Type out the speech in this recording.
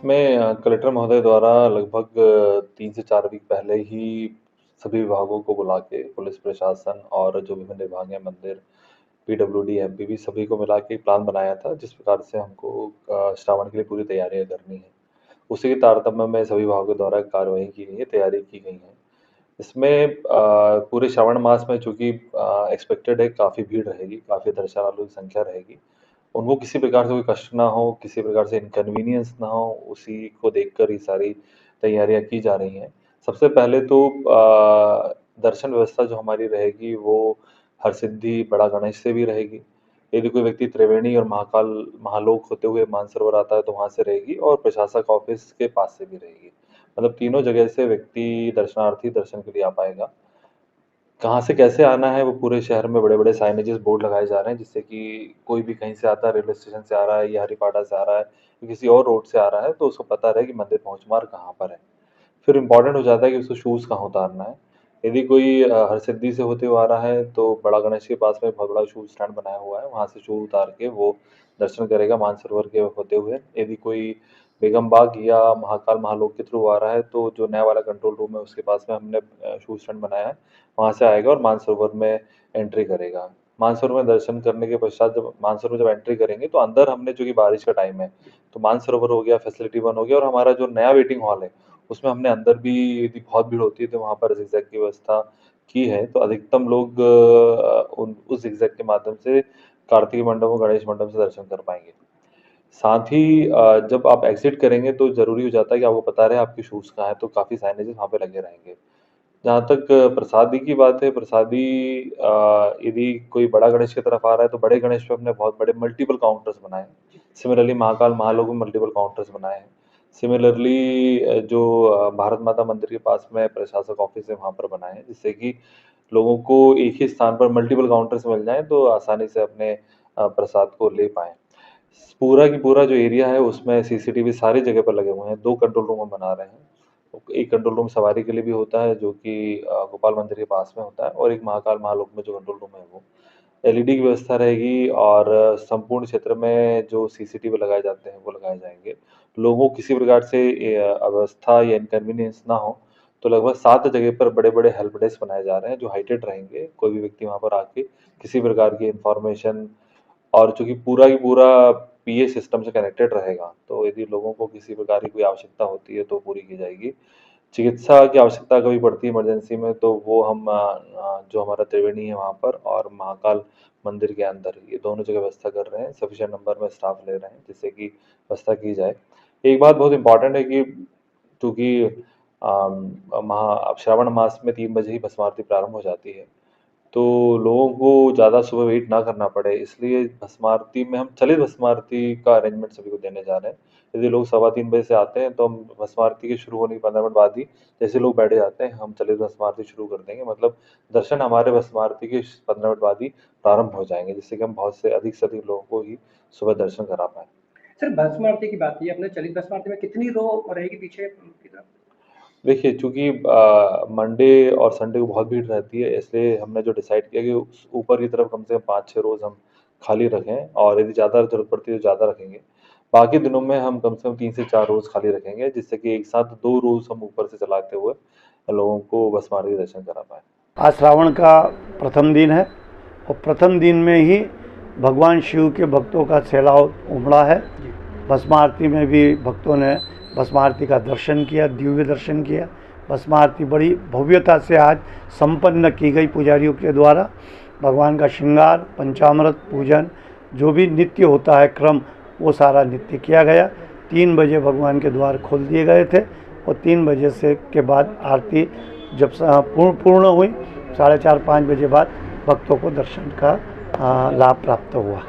इसमें कलेक्टर महोदय द्वारा लगभग 3 से 4 वीक पहले ही सभी विभागों को बुला के पुलिस प्रशासन और जो विभिन्न विभाग हैं, मंदिर, पीडब्ल्यूडी, एमपीबी सभी को मिला के एक प्लान बनाया था, जिस प्रकार से हमको श्रावण के लिए पूरी तैयारियाँ करनी है। उसी के तारतम्य में सभी विभागों द्वारा कार्रवाई की गई है, तैयारी की गई है। इसमें पूरे श्रावण मास में चूँकि एक्सपेक्टेड है काफ़ी भीड़ रहेगी, काफ़ी दर्शनालुओं की संख्या रहेगी। उनको किसी प्रकार से कोई कष्ट ना हो, किसी प्रकार से इनकन्वीनियंस ना हो, उसी को देखकर ये सारी तैयारियाँ की जा रही हैं। सबसे पहले तो दर्शन व्यवस्था जो हमारी रहेगी वो हरसिद्धि, बड़ा गणेश से भी रहेगी। यदि कोई व्यक्ति त्रिवेणी और महाकाल महालोक होते हुए मानसरोवर आता है तो वहाँ से रहेगी और प्रशासक ऑफिस के पास से भी रहेगी। मतलब तीनों जगह से व्यक्ति दर्शनार्थी दर्शन के लिए आ पाएगा। कहाँ से कैसे आना है वो पूरे शहर में बड़े-बड़े साइनेजेस बोर्ड लगाए जा रहे हैं, जिससे कि कोई भी कहीं से आता है, रेलवे स्टेशन से आ रहा है या हरिपाड़ा से आ रहा है, या किसी और रोड से आ रहा है तो उसको पता रहे कि मंदिर पहुँच मार्ग कहाँ पर है। फिर इम्पोर्टेंट हो जाता है कि उसको शूज़ कहाँ उतारना है। यदि कोई हरसिद्धि से होते हुए आ रहा है तो बड़ा गणेश के पास में बहुत बड़ा शूज़ स्टैंड बनाया हुआ है, वहाँ से शूज़ उतार के वो दर्शन करेगा मानसरोवर के होते हुए। यदि कोई बेगम बाग या महाकाल महालोक के थ्रू आ रहा है तो जो नया वाला कंट्रोल रूम है उसके पास में हमने शूज़ स्टैंड बनाया है, वहाँ से आएगा और मानसरोवर में एंट्री करेगा। मानसरोवर में दर्शन करने के पश्चात जब मानसरोवर जब एंट्री करेंगे तो अंदर हमने, चूँकि बारिश का टाइम है, तो मानसरोवर हो गया, फैसिलिटी 1 हो गया और हमारा जो नया वेटिंग हॉल है, उसमें हमने अंदर भी यदि बहुत भीड़ होती है तो वहाँ पर ज़िगज़ैग की व्यवस्था की है, तो अधिकतम लोग उस ज़िगज़ैग के माध्यम से कार्तिक मंडप और गणेश मंडप से दर्शन कर पाएँगे। साथ ही जब आप एग्ज़िट करेंगे तो ज़रूरी हो जाता है कि आपको पता रहे आपके शूज़ कहाँ हैं, तो काफ़ी साइनेजेस वहाँ पे लगे रहेंगे। जहाँ तक प्रसादी की बात है, प्रसादी यदि कोई बड़ा गणेश की तरफ आ रहा है तो बड़े गणेश पे हमने बहुत बड़े मल्टीपल काउंटर्स बनाए हैं। सिमिलरली महाकाल महालोक में मल्टीपल काउंटर्स बनाए हैं। सिमिलरली जो भारत माता मंदिर के पास में प्रशासक ऑफिस है वहाँ पर बनाए हैं, जिससे कि लोगों को एक ही स्थान पर मल्टीपल काउंटर्स मिल जाएँ तो आसानी से अपने प्रसाद को ले पाएँ। पूरा की पूरा जो एरिया है उसमें सीसीटीवी सारी जगह पर लगे हुए हैं, 2 कंट्रोल रूम हम बना रहे हैं। एक कंट्रोल रूम सवारी के लिए भी होता है जो कि गोपाल मंदिर के पास में होता है, और एक महाकाल महालोक में जो कंट्रोल रूम है वो एलईडी की व्यवस्था रहेगी, और संपूर्ण क्षेत्र में जो सीसीटीवी लगाए जाते हैं वो लगाए जाएंगे। लोगों को किसी प्रकार से अव्यवस्था या इनकन्वीनियंस ना हो, तो लगभग 7 जगह पर बड़े बड़े हेल्प डेस्क बनाए जा रहे हैं जो हाइटेड रहेंगे। कोई भी व्यक्ति वहां पर आके किसी प्रकार की इंफॉर्मेशन, और चूँकि पूरा की पूरा पीए सिस्टम से कनेक्टेड रहेगा, तो यदि लोगों को किसी प्रकार की कोई आवश्यकता होती है तो पूरी की जाएगी। चिकित्सा की आवश्यकता कभी पड़ती है इमरजेंसी में तो वो हम जो हमारा त्रिवेणी है वहाँ पर और महाकाल मंदिर के अंदर ये दोनों जगह व्यवस्था कर रहे हैं। सफिशिएंट नंबर में स्टाफ ले रहे हैं जिससे कि व्यवस्था की जाए। एक बात बहुत इम्पोर्टेंट है कि चूँकि अब श्रावण मास में 3 बजे ही भस्म आरती प्रारंभ हो जाती है, तो लोगों को ज़्यादा सुबह वेट ना करना पड़े, इसलिए भस्म आरती में हम चलित भस्म आरती का अरेंजमेंट सभी को देने जा रहे हैं। यदि लोग 3:15 बजे से आते हैं तो हम भस्म आरती के शुरू होने के 15 मिनट बाद ही जैसे लोग बैठे जाते हैं हम चलित भस्म आरती शुरू कर देंगे। मतलब दर्शन हमारे भस्म आरती के 15 मिनट बाद ही प्रारंभ हो जाएँगे, जिससे कि हम बहुत से अधिक लोगों को ही सुबह दर्शन करा पाएँ। सर भस्म आरती की बात की आपने, चलित भस्म आरती में कितनी रो रहेगी पीछे की तरफ? देखिए, चूँकि मंडे और संडे को बहुत भीड़ रहती है, इसलिए हमने जो डिसाइड किया कि उस ऊपर की तरफ कम से कम 5-6 रोज़ हम खाली रखें, और यदि ज़्यादा ज़रूरत पड़ती है तो ज़्यादा रखेंगे। बाकी दिनों में हम कम से कम 3 से 4 रोज़ खाली रखेंगे, जिससे कि एक साथ 2 रोज़ हम ऊपर से चलाते हुए लोगों को भस्म आरती के दर्शन करा पाएँ। आज श्रावण का प्रथम दिन है और प्रथम दिन में ही भगवान शिव के भक्तों का सैलाब उमड़ा है। भस्म आरती में भी भक्तों ने भस्म आरती का दर्शन किया, दिव्य दर्शन किया। भस्म आरती बड़ी भव्यता से आज संपन्न की गई पुजारियों के द्वारा। भगवान का श्रृंगार, पंचामृत पूजन, जो भी नित्य होता है क्रम, वो सारा नित्य किया गया। 3 बजे भगवान के द्वार खोल दिए गए थे और 3 बजे से के बाद आरती जब पूर्ण हुई, 4:30-5 बजे बाद भक्तों को दर्शन का लाभ प्राप्त हुआ।